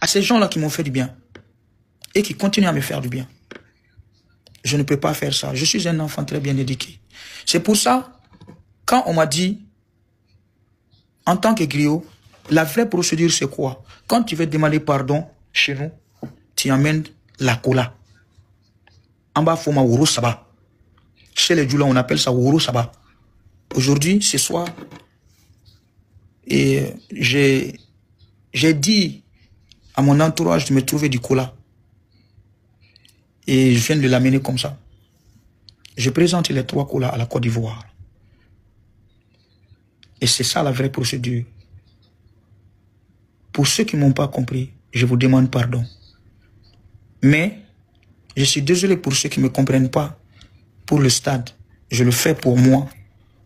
à ces gens-là qui m'ont fait du bien et qui continuent à me faire du bien. Je ne peux pas faire ça. Je suis un enfant très bien éduqué. C'est pour ça, quand on m'a dit, en tant que griot, la vraie procédure, c'est quoi? Quand tu veux demander pardon chez nous, tu amènes la cola. En bas, il faut ma ouro saba. Chez les Djoula, on appelle ça ouro saba. Aujourd'hui, ce soir, et j'ai dit à mon entourage de me trouver du cola. Et je viens de l'amener comme ça. Je présente les 3 colas à la Côte d'Ivoire. Et c'est ça la vraie procédure. Pour ceux qui ne m'ont pas compris, je vous demande pardon. Mais, je suis désolé pour ceux qui ne me comprennent pas. Pour le stade, je le fais pour moi.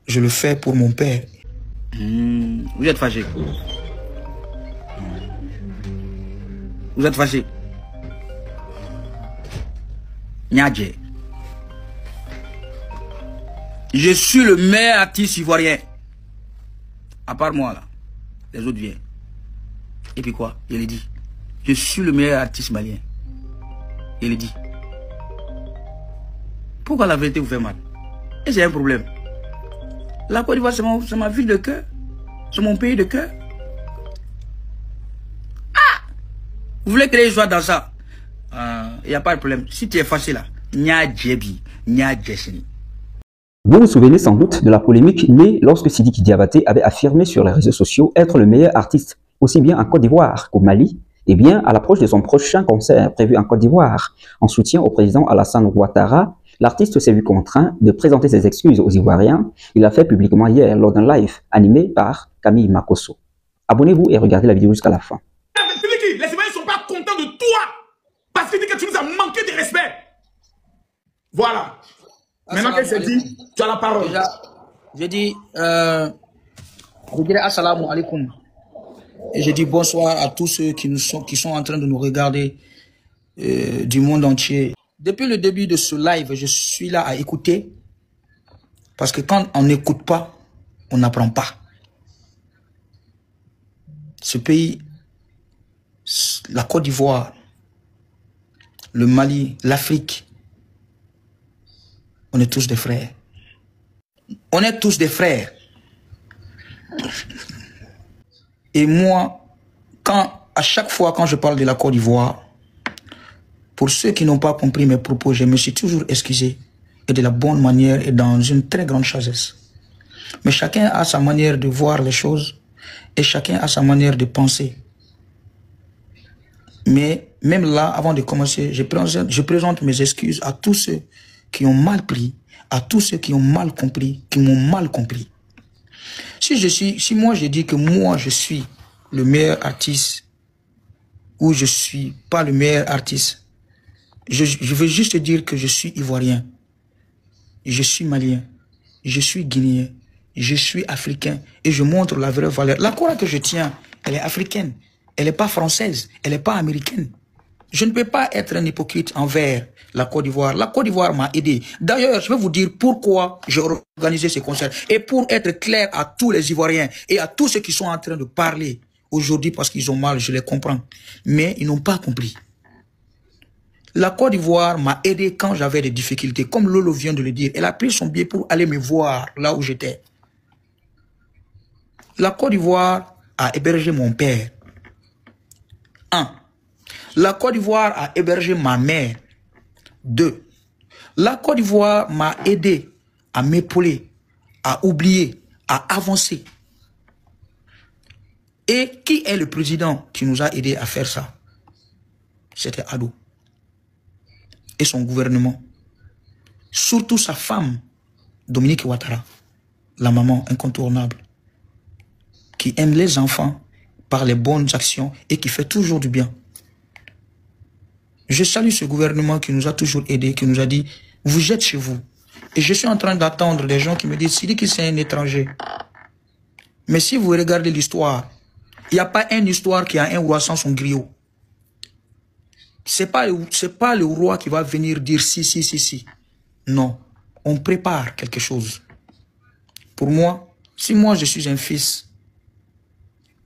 Je le fais pour mon père. Vous êtes fâché. Vous êtes fâché. Niadje. Je suis le meilleur artiste ivoirien. À part moi, là. Les autres viennent. Et puis quoi? Je l'ai dit. Je suis le meilleur artiste malien. Je l'ai dit. Pourquoi la vérité vous fait mal? Et c'est un problème. La Côte d'Ivoire, c'est ma ville de cœur. C'est mon pays de cœur. Ah! Vous voulez que les gens dans ça? Il n'y a pas de problème. Si tu es fâché là, nya djebi, nya djessini. Vous vous souvenez sans doute de la polémique née lorsque Sidiki Diabaté avait affirmé sur les réseaux sociaux être le meilleur artiste, aussi bien en Côte d'Ivoire qu'au Mali, et bien à l'approche de son prochain concert prévu en Côte d'Ivoire. En soutien au président Alassane Ouattara, l'artiste s'est vu contraint de présenter ses excuses aux Ivoiriens. Il l'a fait publiquement hier lors d'un live animé par Camille Makosso. Abonnez-vous et regardez la vidéo jusqu'à la fin. Sidiki, les Ivoiriens ne sont pas contents de toi parce que tu nous as manqué de respect. Voilà. Maintenant qu'elle s'est dit, tu as la parole. Déjà, je dis, je dirais assalamu alaikum. Et je dis bonsoir à tous ceux qui sont en train de nous regarder du monde entier. Depuis le début de ce live, je suis là à écouter. Parce que quand on n'écoute pas, on n'apprend pas. Ce pays, la Côte d'Ivoire, le Mali, l'Afrique, on est tous des frères. On est tous des frères. Et moi, à chaque fois quand je parle de la Côte d'Ivoire, pour ceux qui n'ont pas compris mes propos, je me suis toujours excusé. Et de la bonne manière et dans une très grande sagesse. Mais chacun a sa manière de voir les choses. Et chacun a sa manière de penser. Mais même là, avant de commencer, je présente mes excuses à tous ceux qui ont mal pris, à tous ceux qui ont mal compris, qui m'ont mal compris. Si moi je dis que moi je suis le meilleur artiste, ou je suis pas le meilleur artiste, je veux juste dire que je suis ivoirien, je suis malien, je suis guinéen, je suis africain, et je montre la vraie valeur. La Corée que je tiens, elle est africaine, elle n'est pas française, elle n'est pas américaine. Je ne peux pas être un hypocrite envers la Côte d'Ivoire. La Côte d'Ivoire m'a aidé. D'ailleurs, je vais vous dire pourquoi j'ai organisé ces concerts. Et pour être clair à tous les Ivoiriens et à tous ceux qui sont en train de parler aujourd'hui parce qu'ils ont mal, je les comprends. Mais ils n'ont pas compris. La Côte d'Ivoire m'a aidé quand j'avais des difficultés. Comme Lolo vient de le dire, elle a pris son billet pour aller me voir là où j'étais. La Côte d'Ivoire a hébergé mon père. 1. La Côte d'Ivoire a hébergé ma mère. 2. La Côte d'Ivoire m'a aidé à m'épauler, à oublier, à avancer. Et qui est le président qui nous a aidé à faire ça? C'était Addo. Et son gouvernement. Surtout sa femme, Dominique Ouattara, la maman incontournable, qui aime les enfants par les bonnes actions et qui fait toujours du bien. Je salue ce gouvernement qui nous a toujours aidés, qui nous a dit, vous êtes chez vous. Et je suis en train d'attendre des gens qui me disent, Sidiki c'est un étranger. Mais si vous regardez l'histoire, il n'y a pas une histoire qui a un roi sans son griot. C'est pas le roi qui va venir dire si. Non, on prépare quelque chose. Pour moi, si moi je suis un fils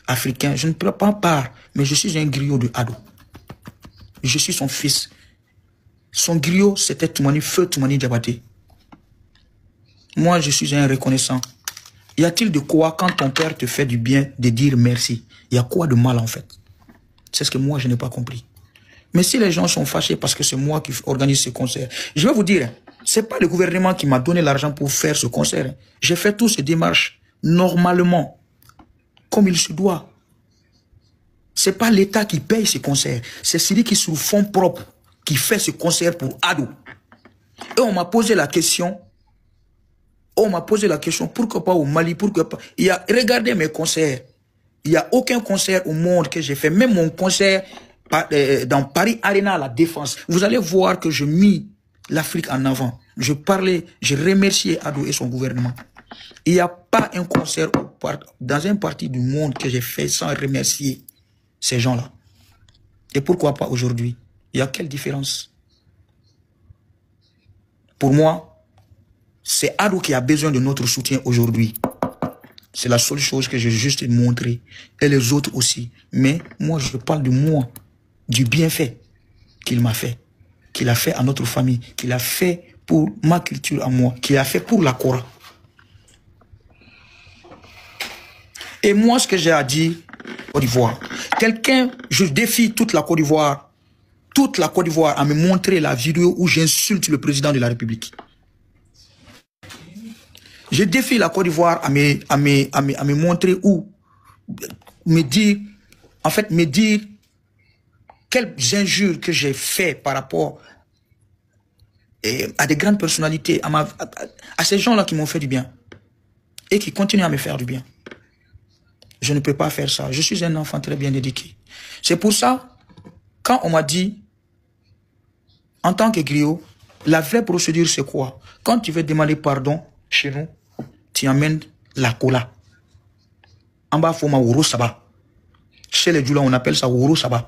africain. Je ne prends pas part, mais je suis un griot de Ado. Je suis son fils. Son griot, c'était Toumani, feu Toumani Diabaté. Moi, je suis un reconnaissant. Y a-t-il de quoi, quand ton père te fait du bien, de dire merci? Il y a quoi de mal, en fait? C'est ce que moi, je n'ai pas compris. Mais si les gens sont fâchés parce que c'est moi qui organise ce concert, je vais vous dire, c'est pas le gouvernement qui m'a donné l'argent pour faire ce concert. J'ai fait toutes ces démarches normalement, comme il se doit. C'est pas l'État qui paye ces concerts. C'est celui qui, sur fonds propres, qui fait ce concert pour Ado. Et on m'a posé la question. Pourquoi pas au Mali, pourquoi pas. Regardez mes concerts. Il n'y a aucun concert au monde que j'ai fait. Même mon concert dans Paris Arena à la Défense. Vous allez voir que je mis l'Afrique en avant. Je parlais, je remerciais Ado et son gouvernement. Il n'y a pas un concert dans un parti du monde que j'ai fait sans remercier ces gens-là. Et pourquoi pas aujourd'hui? Il y a quelle différence? Pour moi, c'est Ado qui a besoin de notre soutien aujourd'hui. C'est la seule chose que j'ai juste montré. Et les autres aussi. Mais moi, je parle de moi, du bienfait qu'il m'a fait. Qu'il a fait à notre famille. Qu'il a fait pour ma culture à moi. Qu'il a fait pour la Kora. Et moi, ce que j'ai à dire, Côte d'Ivoire. Je défie toute la Côte d'Ivoire. Toute la Côte d'Ivoire à me montrer la vidéo où j'insulte le président de la République. Je défie la Côte d'Ivoire à me montrer où, me dire quelles injures que j'ai fait par rapport à des grandes personnalités, à ces gens-là qui m'ont fait du bien et qui continuent à me faire du bien. Je ne peux pas faire ça. Je suis un enfant très bien éduqué. C'est pour ça, quand on m'a dit, en tant que griot, la vraie procédure c'est quoi? Quand tu veux demander pardon chez nous, tu amènes la cola. En bas, il faut ma ouro saba. Chez les Djoula, on appelle ça ouro saba.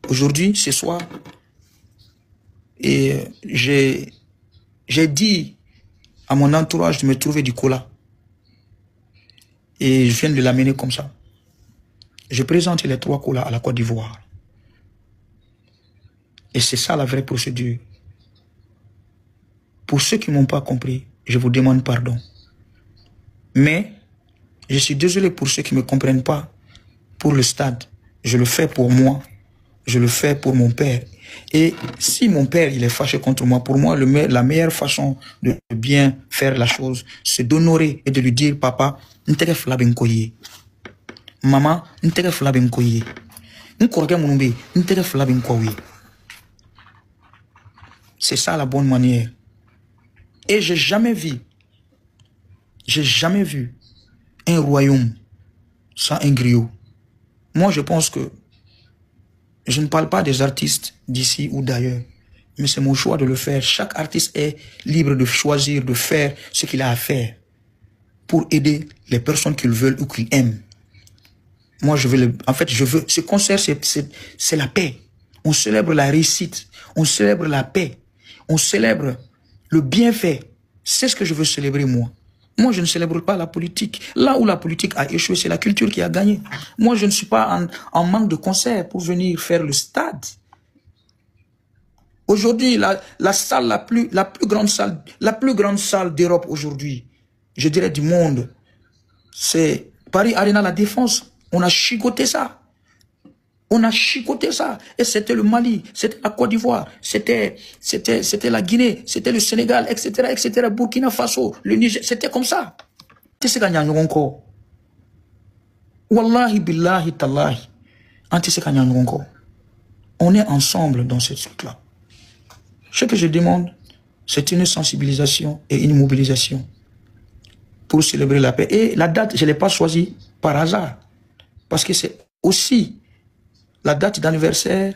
Aujourd'hui, ce soir, et j'ai dit à mon entourage de me trouver du cola. Et je viens de l'amener comme ça. Je présente les 3 colas à la Côte d'Ivoire. Et c'est ça la vraie procédure. Pour ceux qui ne m'ont pas compris, je vous demande pardon. Mais, je suis désolé pour ceux qui ne me comprennent pas pour le stade. Je le fais pour moi. Je le fais pour mon père. Et si mon père il est fâché contre moi, pour moi, la meilleure façon de bien faire la chose, c'est d'honorer et de lui dire, papa, n'teke flaben koye. Maman, n'teke flaben koye. N'korge mounbe, n'teke flaben koye. C'est ça la bonne manière. Et j'ai jamais vu un royaume sans un griot. Moi, je pense que je ne parle pas des artistes d'ici ou d'ailleurs, mais c'est mon choix de le faire. Chaque artiste est libre de choisir, de faire ce qu'il a à faire pour aider les personnes qu'il veut ou qu'il aime. Moi, je veux ce concert, c'est la paix. On célèbre la réussite, on célèbre la paix, on célèbre le bienfait. C'est ce que je veux célébrer, moi. Moi, je ne célèbre pas la politique. Là où la politique a échoué, c'est la culture qui a gagné. Moi, je ne suis pas en manque de concert pour venir faire le stade. Aujourd'hui, la plus grande salle d'Europe aujourd'hui, je dirais du monde, c'est Paris Arena La Défense. On a chicoté ça. On a chicoté ça. Et c'était le Mali, c'était la Côte d'Ivoire, c'était la Guinée, c'était le Sénégal, etc., Burkina Faso, le Niger. C'était comme ça. Wallahi billahi tallahi. On est ensemble dans ce truc-là. Ce que je demande, c'est une sensibilisation et une mobilisation pour célébrer la paix. Et la date, je ne l'ai pas choisie par hasard. Parce que c'est aussi la date d'anniversaire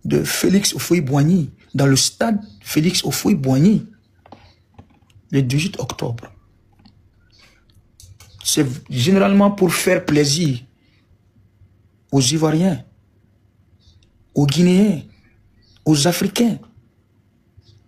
de Félix Houphouët-Boigny, dans le stade Félix Houphouët-Boigny, le 18 octobre. C'est généralement pour faire plaisir aux Ivoiriens, aux Guinéens, aux Africains,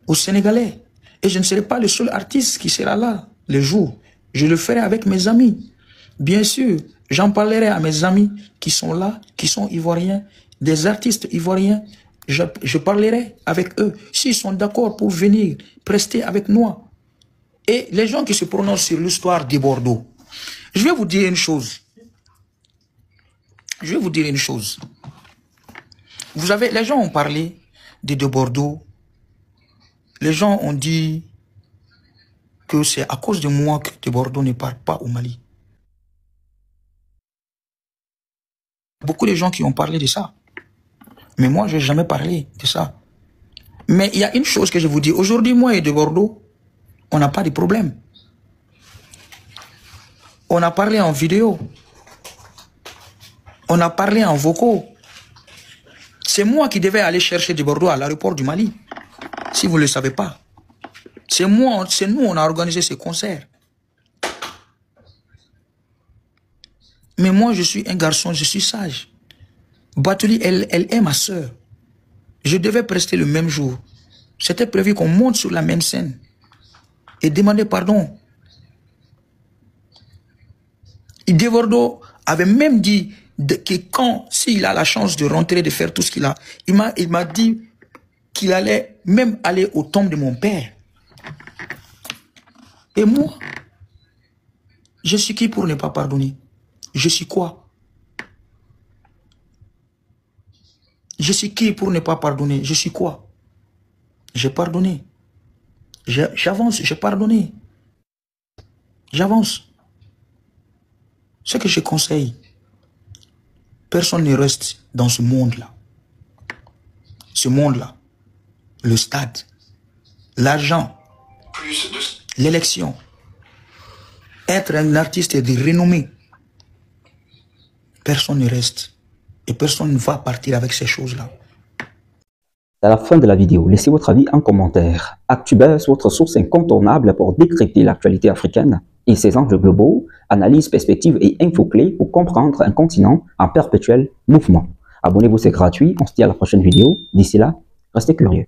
aux Sénégalais. Et je ne serai pas le seul artiste qui sera là le jour. Je le ferai avec mes amis. Bien sûr, J'en parlerai à mes amis qui sont là, qui sont ivoiriens, des artistes ivoiriens. Je parlerai avec eux. S'ils sont d'accord pour venir prester avec nous. Et les gens qui se prononcent sur l'histoire de Bordeaux, je vais vous dire une chose. Je vais vous dire une chose. Vous avez, les gens ont parlé de Bordeaux. Les gens ont dit que c'est à cause de moi que de Bordeaux ne part pas au Mali. Beaucoup de gens qui ont parlé de ça. Mais moi, je n'ai jamais parlé de ça. Mais il y a une chose que je vous dis. Aujourd'hui, moi et de Bordeaux, on n'a pas de problème. On a parlé en vidéo. On a parlé en vocaux. C'est moi qui devais aller chercher de Bordeaux à l'aéroport du Mali. Si vous ne le savez pas. C'est moi, c'est nous, on a organisé ces concerts. Mais moi, je suis un garçon, je suis sage. Batuli, elle est ma sœur. Je devais prester le même jour. C'était prévu qu'on monte sur la même scène et demander pardon. De Bordeaux avait même dit que quand, s'il a la chance de rentrer, de faire tout ce qu'il a, il m'a dit qu'il allait même aller au tombe de mon père. Et moi, je suis qui pour ne pas pardonner? Je suis quoi? Je suis qui pour ne pas pardonner? Je suis quoi? J'ai pardonné. J'avance, j'ai pardonné. J'avance. Ce que je conseille, personne ne reste dans ce monde-là. Ce monde-là, le stade, l'argent, l'élection, être un artiste de renommée. Personne ne reste. Et personne ne va partir avec ces choses-là. À la fin de la vidéo, laissez votre avis en commentaire. ActuBuzz, votre source incontournable pour décrypter l'actualité africaine et ses enjeux globaux, analyse, perspectives et infos clés pour comprendre un continent en perpétuel mouvement. Abonnez-vous, c'est gratuit. On se dit à la prochaine vidéo. D'ici là, restez curieux.